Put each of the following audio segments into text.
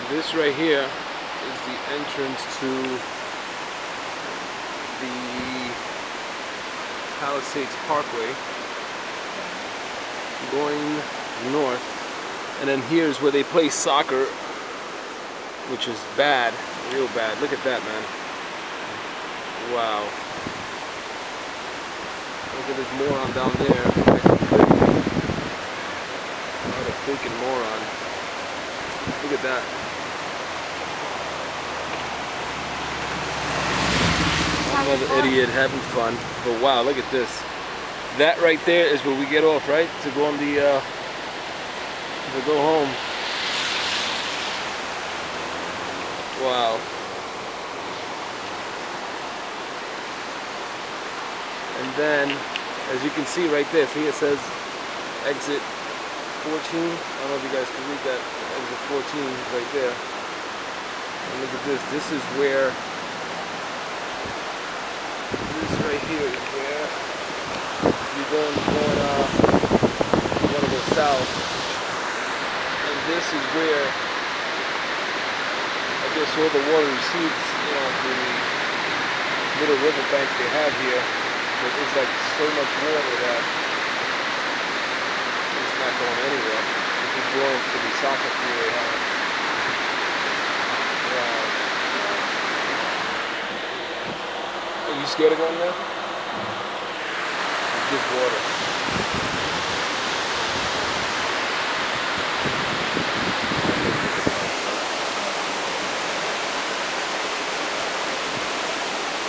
This right here is the entrance to the Palisades Parkway going north, and then here's where they play soccer, which is bad, real bad. Look at that, man. Wow. Look at this moron down there. What a freaking moron. Look at that. Another idiot having fun. But wow, look at this. That right there is where we get off, right? To go on the to go home. Wow. And then, as you can see right there, see it says exit 14. I don't know if you guys can read that. Exit 14 right there. And look at this. This is where, this right here is where you're going you want to go south. And this is where I guess all the water recedes, you know, through the little river bank they have here. But it's like so much water that it's not going anywhere. It's just going to the soccer field they have. Wow. Are you scared of going there? It's just water.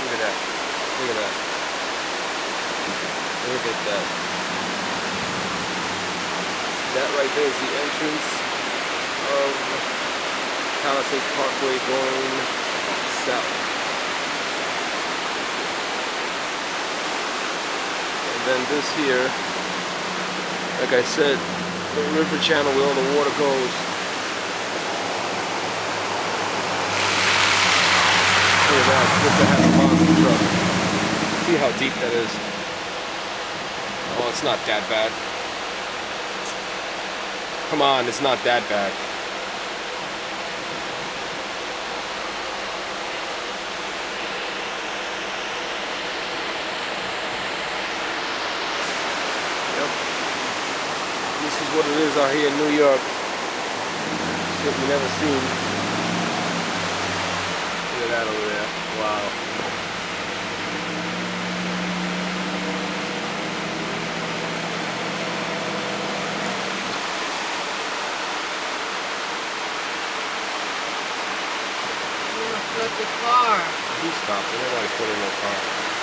Look at that. Look at that. Look at that. That right there is the entrance of Palisades Parkway going south. And then this here, like I said, the river channel where all the water goes. Look at that, it's a monster truck. See how deep that is. Oh, it's not that bad. Come on, it's not that bad. Yep. This is what it is out here in New York. Shit we never seen. Look at that over there. Wow. Look at the car. He stopped. Nobody put in no car.